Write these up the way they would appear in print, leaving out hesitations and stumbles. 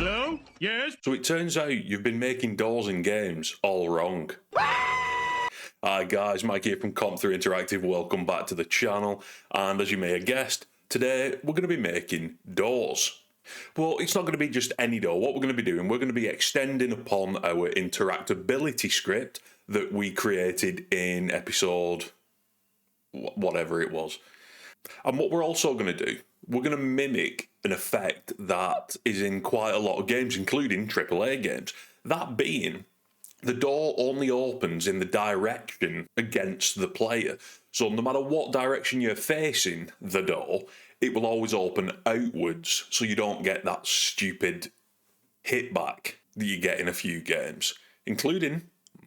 Hello? Yes? So it turns out you've been making doors in games all wrong. Hi guys, Mike here from Comp3 Interactive, welcome back to the channel, and as you may have guessed, today we're going to be making doors. Well, it's not going to be just any door. What we're going to be doing, we're going to be extending upon our interactability script that we created in episode whatever it was. And what we're also going to do, we're going to mimic an effect that is in quite a lot of games, including AAA games. That being, the door only opens in the direction against the player. So no matter what direction you're facing the door, it will always open outwards, so you don't get that stupid hit back that you get in a few games, including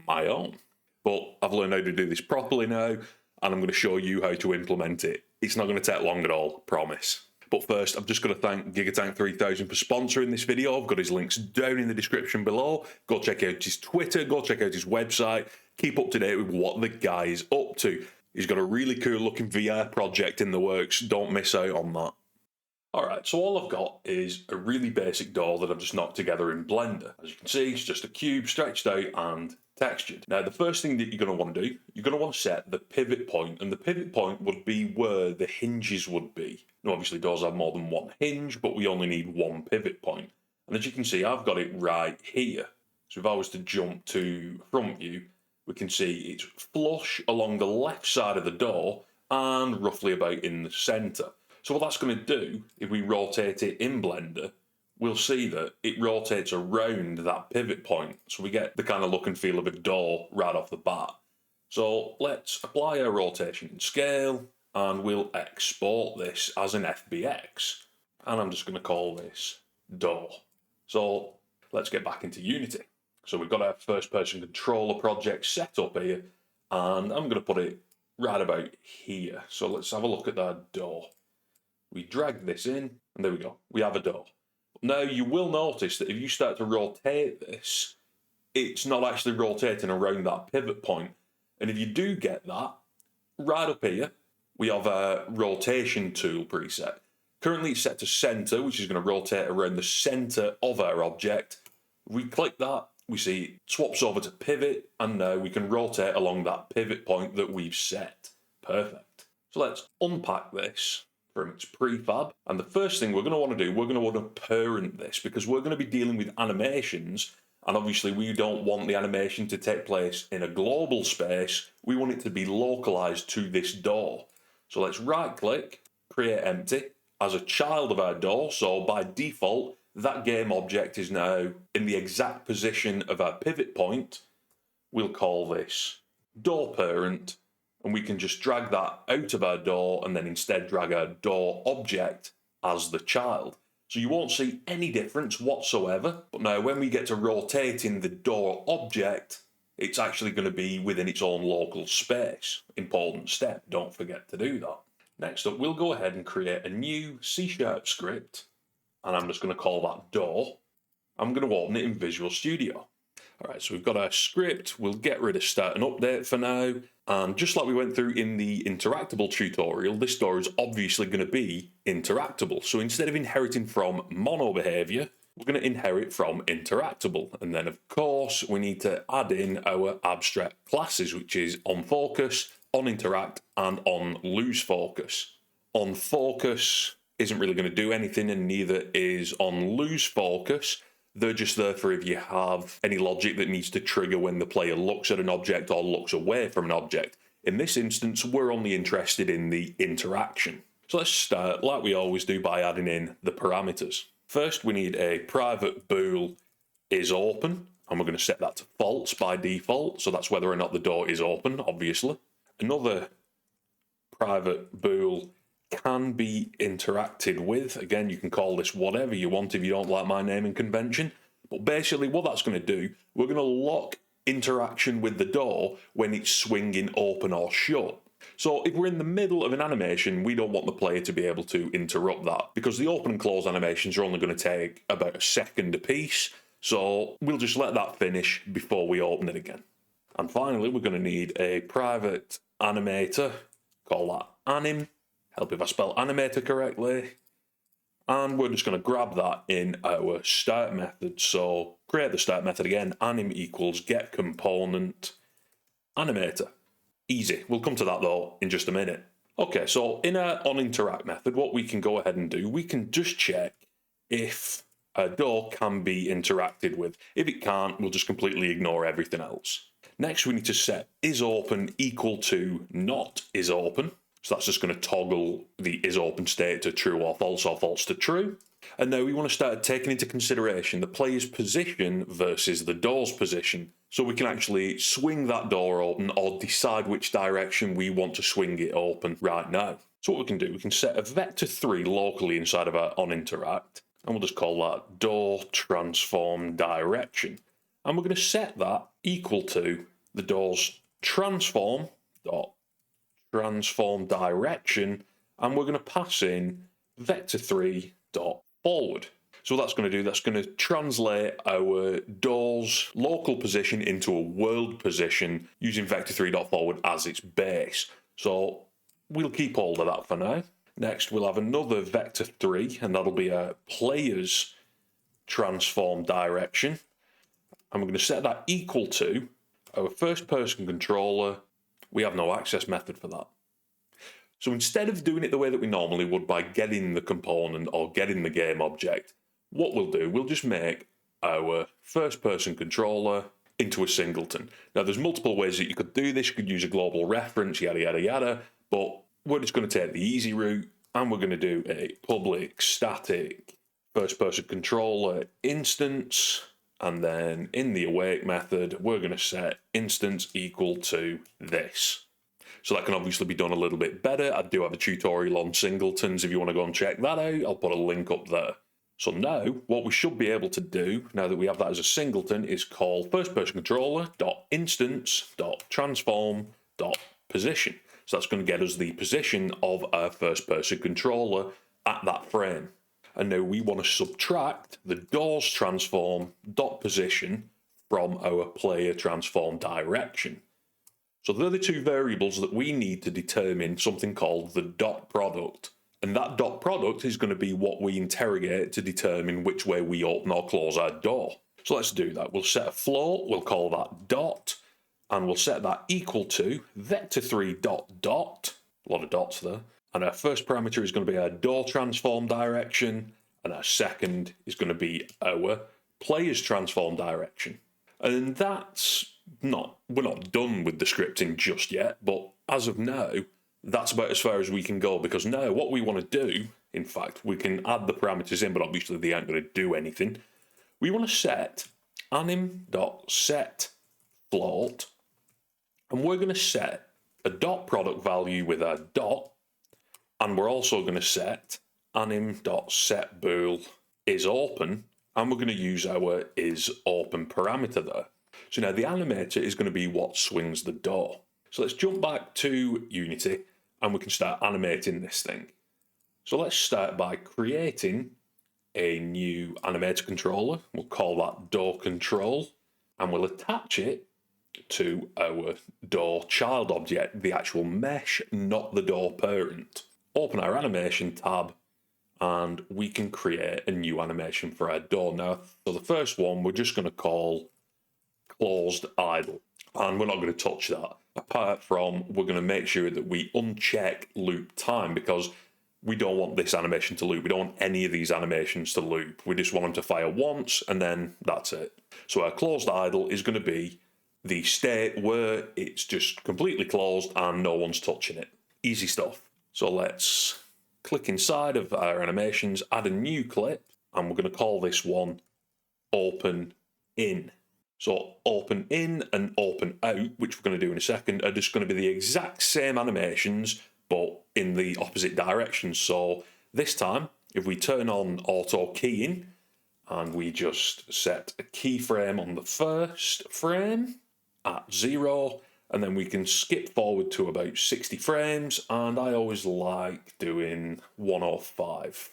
my own. But I've learned how to do this properly now, and I'm going to show you how to implement it. It's not going to take long at all, promise. But first, I've just got to thank Gigatank3000 for sponsoring this video. I've got his links down in the description below. Go check out his Twitter, go check out his website. Keep up to date with what the guy's up to. He's got a really cool looking VR project in the works. Don't miss out on that. Alright, so all I've got is a really basic door that I've just knocked together in Blender. As you can see, it's just a cube stretched out and textured. Now, the first thing that you're going to want to do, you're going to want to set the pivot point, and the pivot point would be where the hinges would be. Now, obviously, doors have more than one hinge, but we only need one pivot point. And as you can see, I've got it right here. So if I was to jump to front view, we can see it's flush along the left side of the door and roughly about in the centre. So what that's going to do, if we rotate it in Blender, we'll see that it rotates around that pivot point. So we get the kind of look and feel of a door right off the bat. So let's apply our rotation in scale, and we'll export this as an FBX. And I'm just going to call this door. So let's get back into Unity. So we've got our first person controller project set up here, and I'm going to put it right about here. So let's have a look at that door. We drag this in, and there we go. We have a door. Now, you will notice that if you start to rotate this, it's not actually rotating around that pivot point. And if you do get that, right up here, we have a rotation tool preset. Currently, it's set to center, which is going to rotate around the center of our object. If we click that, we see it swaps over to pivot, and now we can rotate along that pivot point that we've set. Perfect. So let's unpack this from its prefab, and the first thing we're going to want to do, we're going to want to parent this, because we're going to be dealing with animations, and obviously we don't want the animation to take place in a global space. We want it to be localized to this door. So let's right click, create empty as a child of our door. So by default, that game object is now in the exact position of our pivot point. We'll call this door parent, and we can just drag that out of our door and then instead drag our door object as the child. So you won't see any difference whatsoever. But now when we get to rotating the door object, it's actually going to be within its own local space. Important step, don't forget to do that. Next up, we'll go ahead and create a new C# script, and I'm just going to call that door. I'm going to open it in Visual Studio. All right, so we've got our script. We'll get rid of start and update for now. And just like we went through in the interactable tutorial, this door is obviously going to be interactable. So instead of inheriting from mono behavior, we're going to inherit from interactable. And then, of course, we need to add in our abstract classes, which is onFocus, onInteract, and onLoseFocus. OnFocus isn't really going to do anything, and neither is onLoseFocus. They're just there for if you have any logic that needs to trigger when the player looks at an object or looks away from an object. In this instance, we're only interested in the interaction. So let's start, like we always do, by adding in the parameters. First, we need a private bool is open, and we're going to set that to false by default. So that's whether or not the door is open, obviously. Another private bool can be interacted with. Again, you can call this whatever you want if you don't like my naming convention. But basically what that's going to do, we're going to lock interaction with the door when it's swinging open or shut. So if we're in the middle of an animation, we don't want the player to be able to interrupt that, because the open and close animations are only going to take about a second a piece. So we'll just let that finish before we open it again. And finally, we're going to need a private animator, call that anim. Help if I spell animator correctly. And we're just going to grab that in our start method. So create the start method again, anim equals get component animator. Easy. We'll come to that though in just a minute. Okay, so in our onInteract method, what we can go ahead and do, we can just check if a door can be interacted with. If it can't, we'll just completely ignore everything else. Next, we need to set isOpen equal to not isOpen. So that's just going to toggle the isOpen state to true or false to true. And now we want to start taking into consideration the player's position versus the door's position. So we can actually swing that door open or decide which direction we want to swing it open right now. So what we can do, we can set a vector3 locally inside of our onInteract, and we'll just call that door transform direction. And we're going to set that equal to the door's transform direction, and we're going to pass in vector3 forward. So that's going to translate our door's local position into a world position using vector3 forward as its base. So we'll keep hold of that for now. Next, we'll have another vector3, and that'll be a player's transform direction. And we're going to set that equal to our first person controller. We have no access method for that. So instead of doing it the way that we normally would by getting the component or getting the game object, what we'll do, we'll just make our first person controller into a singleton. Now there's multiple ways that you could do this. You could use a global reference, yada, yada, yada, but we're just going to take the easy route, and we're going to do a public static first person controller instance. And then in the awake method, we're going to set instance equal to this. So that can obviously be done a little bit better. I do have a tutorial on singletons if you want to go and check that out. I'll put a link up there. So now what we should be able to do, now that we have that as a singleton, is call firstpersoncontroller.instance.transform.position. So that's going to get us the position of our first person controller at that frame. And now we want to subtract the door's transform dot position from our player transform direction. So they're the two variables that we need to determine something called the dot product. And that dot product is going to be what we interrogate to determine which way we open or close our door. So let's do that. We'll set a float, we'll call that dot, and we'll set that equal to vector3 dot, a lot of dots there. And our first parameter is going to be our door transform direction, and our second is going to be our player's transform direction. And we're not done with the scripting just yet, but as of now, that's about as far as we can go, because now what we want to do, in fact, we can add the parameters in, but obviously they aren't going to do anything. We want to set anim.setFloat, and we're going to set a dot product value with our dot, and we're also going to set anim.setBool isOpen, and we're going to use our isOpen parameter there. So now the animator is going to be what swings the door. So let's jump back to Unity, and we can start animating this thing. So let's start by creating a new animator controller. We'll call that door control, and we'll attach it to our door child object, the actual mesh, not the door parent. Open our animation tab, and we can create a new animation for our door. Now, for the first one, we're just going to call closed idle, and we're not going to touch that. Apart from, we're going to make sure that we uncheck loop time, because we don't want this animation to loop. We don't want any of these animations to loop. We just want them to fire once, and then that's it. So our closed idle is going to be the state where it's just completely closed and no one's touching it. Easy stuff. So let's click inside of our animations, add a new clip, and we're going to call this one open in. So open in and open out, which we're going to do in a second, are just going to be the exact same animations, but in the opposite direction. So this time, if we turn on auto keying, and we just set a keyframe on the first frame at 0, and then we can skip forward to about 60 frames, and I always like doing 105.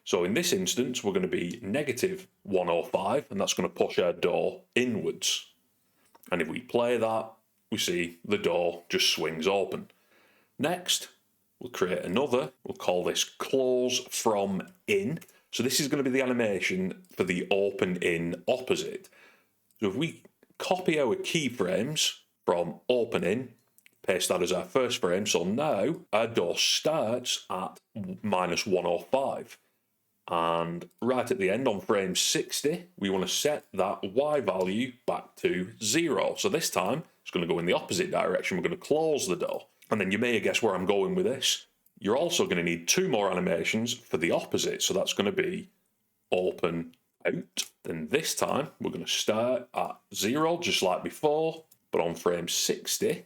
So in this instance, we're going to be negative 105, and that's going to push our door inwards. And if we play that, we see the door just swings open. Next, We'll create another. We'll call this close from in. So this is going to be the animation for the open in opposite. So if we copy our keyframes from open in, paste that as our first frame. So now our door starts at -105. And right at the end on frame 60, we want to set that Y value back to 0. So this time it's going to go in the opposite direction. We're going to close the door. And then you may guess where I'm going with this. You're also going to need 2 more animations for the opposite. So that's going to be open out. Then this time we're going to start at 0, just like before. But on frame 60,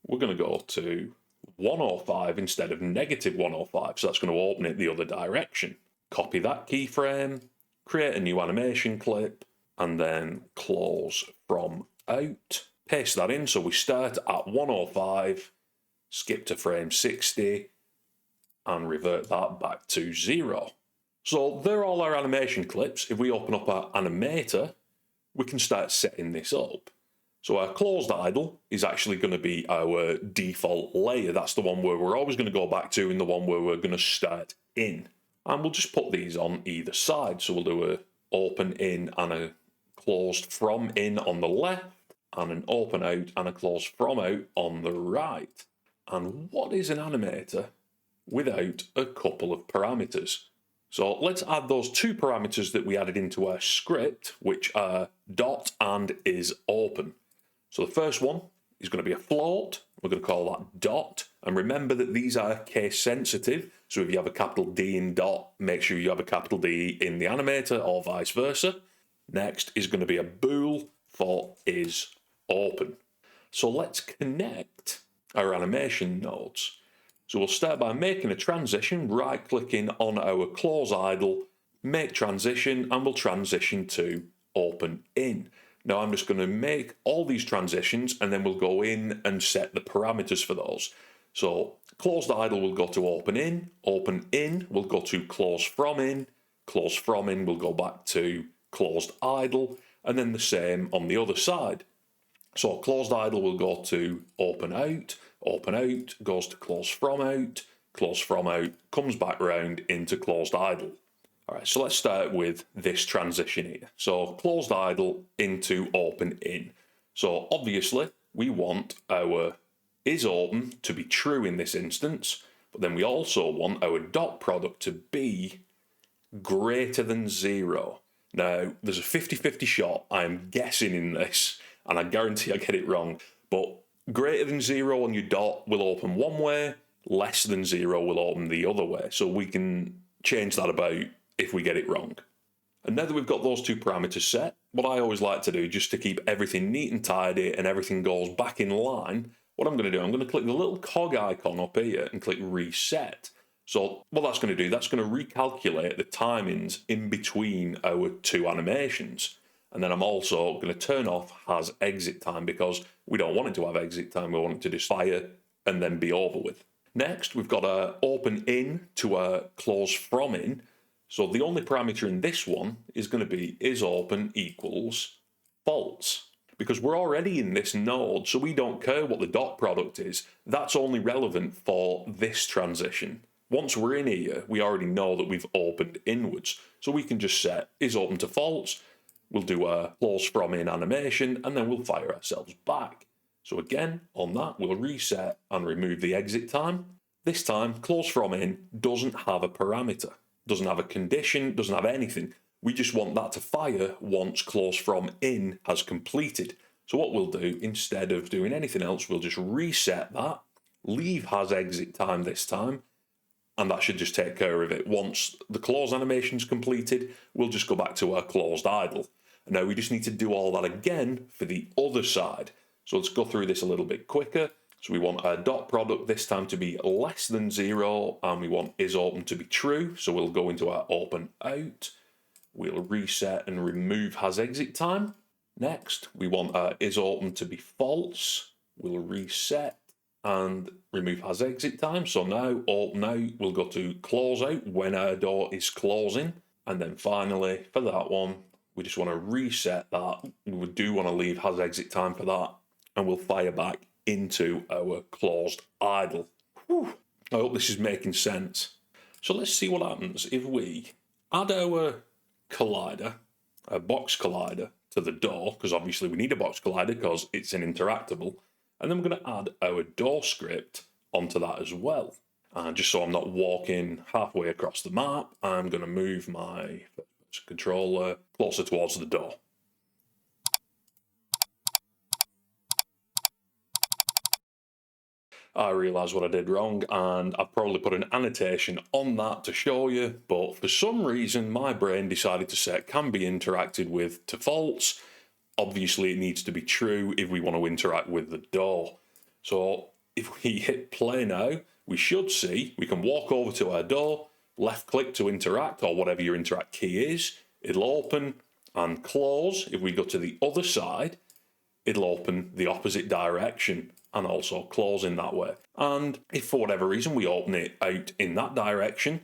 we're going to go to 105 instead of -105. So that's going to open it the other direction. Copy that keyframe, create a new animation clip, and then close from out. Paste that in, so we start at 105, skip to frame 60, and revert that back to 0. So they're all our animation clips. If we open up our animator, we can start setting this up. So our closed idle is actually going to be our default layer. That's the one where we're always going to go back to and the one where we're going to start in. And we'll just put these on either side. So we'll do a open in and a closed from in on the left, and an open out and a closed from out on the right. And what is an animator without a couple of parameters? So let's add those 2 parameters that we added into our script, which are dot and is open. So the first one is going to be a float. We're going to call that dot. And remember that these are case sensitive. So if you have a capital D in dot, make sure you have a capital D in the animator or vice versa. Next is going to be a bool for is open. So let's connect our animation nodes. So we'll start by making a transition, right-clicking on our close idle, make transition, and we'll transition to open in. Now I'm just going to make all these transitions and then we'll go in and set the parameters for those. So closed idle will go to open in will go to close from in will go back to closed idle, and then the same on the other side. So closed idle will go to open out goes to close from out comes back round into closed idle. All right, so let's start with this transition here. So closed idle into open in. So obviously we want our is open to be true in this instance, but then we also want our dot product to be greater than 0. Now, there's a 50-50 shot, I'm guessing in this, and I guarantee I get it wrong, but greater than 0 on your dot will open one way, less than 0 will open the other way, so we can change that about if we get it wrong. And now that we've got those 2 parameters set, what I always like to do, just to keep everything neat and tidy and everything goes back in line, what I'm going to do, I'm going to click the little cog icon up here and click reset. So what that's going to do, that's going to recalculate the timings in between our 2 animations. And then I'm also going to turn off has exit time because we don't want it to have exit time. We want it to just fire and then be over with. Next, we've got a open in to a close from in. So the only parameter in this one is going to be is open equals false. Because we're already in this node, so we don't care what the dot product is. That's only relevant for this transition. Once we're in here, we already know that we've opened inwards. So we can just set is open to false. We'll do a close from in animation, and then we'll fire ourselves back. So again, on that, we'll reset and remove the exit time. This time, close from in doesn't have a parameter, doesn't have a condition, doesn't have anything. We just want that to fire once close from in has completed. So what we'll do, instead of doing anything else, we'll just reset that, leave has exit time this time, and that should just take care of it. Once the close animation's completed, we'll just go back to our closed idle. And now we just need to do all that again for the other side. So let's go through this a little bit quicker. So we want our dot product this time to be less than 0, and we want is open to be true. So we'll go into our open out. We'll reset and remove has exit time. Next, we want our is open to be false. We'll reset and remove has exit time. So now open out, we'll go to close out when our door is closing. And then finally, for that one, we just want to reset that. We do want to leave has exit time for that. And we'll fire back into our closed idle. Whew. I hope this is making sense. So let's see what happens if we add our collider, a box collider, to the door, because obviously we need a box collider because it's an interactable, and then we're going to add our door script onto that as well. And just so I'm not walking halfway across the map, I'm going to move my controller closer towards the door. I realised what I did wrong, and I've probably put an annotation on that to show you, but for some reason my brain decided to set can be interacted with to false. Obviously it needs to be true if we want to interact with the door. So if we hit play now, we should see we can walk over to our door, left click to interact, or whatever your interact key is, it'll open and close. If we go to the other side, it'll open the opposite direction and also close in that way. And if for whatever reason we open it out in that direction,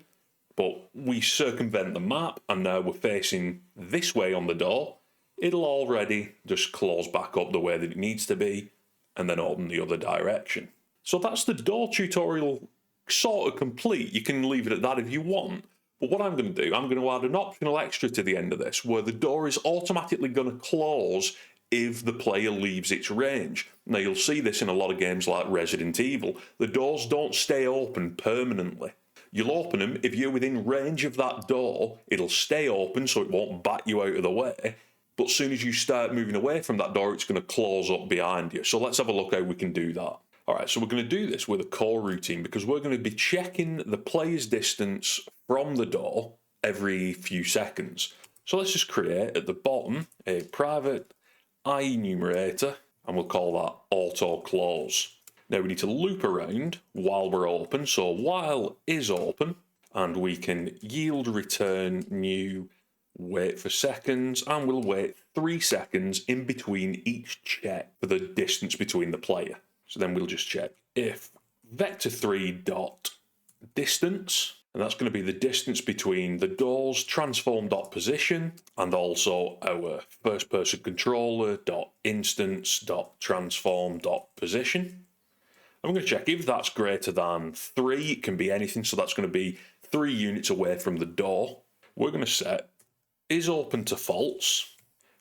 but we circumvent the map and now we're facing this way on the door, it'll already just close back up the way that it needs to be and then open the other direction. So that's the door tutorial sort of complete. You can leave it at that if you want. But what I'm going to do, I'm going to add an optional extra to the end of this where the door is automatically going to close if the player leaves its range. Now you'll see this in a lot of games like Resident Evil. The doors don't stay open permanently. You'll open them if you're within range of that door, it'll stay open so it won't bat you out of the way. But as soon as you start moving away from that door, it's going to close up behind you. So let's have a look how we can do that. All right, so we're going to do this with a core routine because we're going to be checking the player's distance from the door every few seconds. So let's just create at the bottom a private enumerator, and we'll call that auto close. Now we need to loop around while we're open, so while is open, and we can yield return new, wait for seconds, and we'll wait 3 seconds in between each check for the distance between the player. So then we'll just check if vector3 dot distance, and that's going to be the distance between the door's transform dot position and also our first person controller dot instance dot transform dot position. I'm going to check if that's greater than 3. It can be anything, so that's going to be 3 units away from the door. We're going to set is open to false.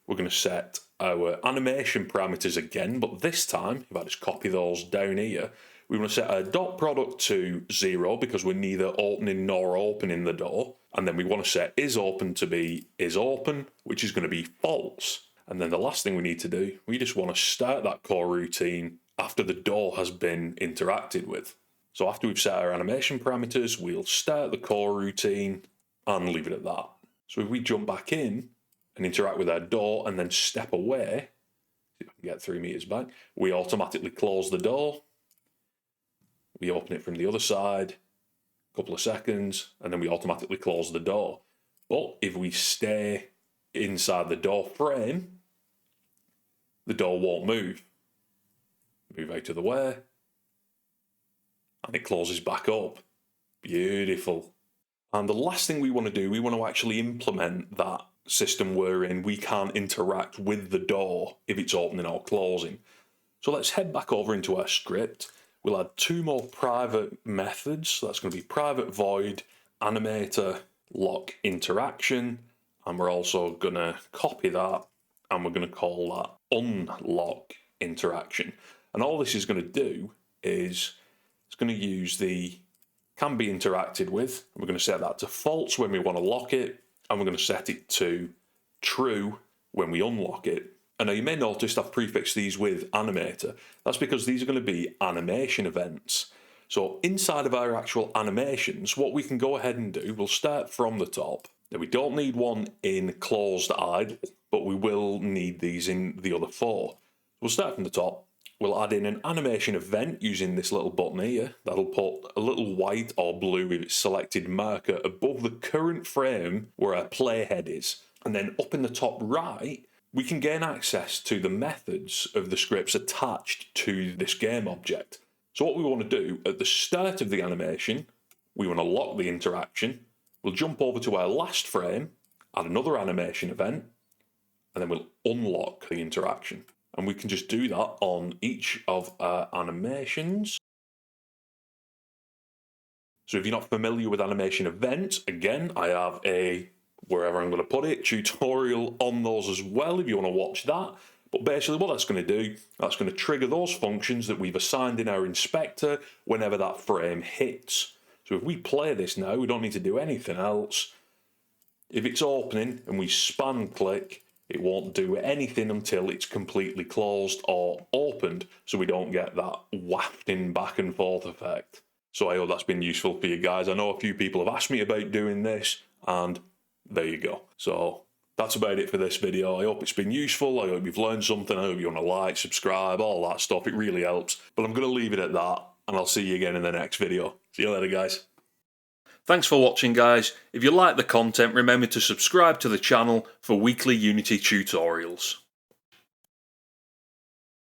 We're going to set our animation parameters again, but this time, if I just copy those down here, we want to set our dot product to 0 because we're neither opening nor opening the door. And then we want to set is open to be is open, which is going to be false. And then the last thing we need to do, we just want to start that core routine after the door has been interacted with. So after we've set our animation parameters, we'll start the core routine and leave it at that. So if we jump back in and interact with our door and then step away, see if I can get 3 meters back, we automatically close the door. We open it from the other side, a couple of seconds, and then we automatically close the door. But if we stay inside the door frame, the door won't move. Move out of the way, and it closes back up. Beautiful. And the last thing we want to do, we want to actually implement that system wherein we can't interact with the door if it's opening or closing. So let's head back over into our script. We'll add 2 more private methods. So that's going to be private void, animator, lock interaction. And we're also going to copy that and we're going to call that unlock interaction. And all this is going to do is it's going to use the can be interacted with. And we're going to set that to false when we want to lock it. And we're going to set it to true when we unlock it. And now you may notice I've prefixed these with animator. That's because these are going to be animation events. So inside of our actual animations, what we can go ahead and do, we'll start from the top. Now we don't need one in closed idle, but we will need these in the other 4. We'll start from the top. We'll add in an animation event using this little button here. That'll put a little white or blue with its selected marker above the current frame where our playhead is. And then up in the top right, we can gain access to the methods of the scripts attached to this game object. So what we want to do at the start of the animation, we want to lock the interaction. We'll jump over to our last frame, add another animation event, and then we'll unlock the interaction. And we can just do that on each of our animations. So if you're not familiar with animation events, again, I have a, wherever I'm going to put it, tutorial on those as well if you want to watch that. But basically what that's going to do, that's going to trigger those functions that we've assigned in our inspector whenever that frame hits. So if we play this now, we don't need to do anything else. If it's opening and we span click, it won't do anything until it's completely closed or opened, so we don't get that wafting back and forth effect. So I hope that's been useful for you guys. I know a few people have asked me about doing this, and there you go. So that's about it for this video. I hope it's been useful. I hope you've learned something. I hope you want to like, subscribe, all that stuff. It really helps. But I'm going to leave it at that, and I'll see you again in the next video. See you later, guys. Thanks for watching, guys. If you like the content, remember to subscribe to the channel for weekly Unity tutorials.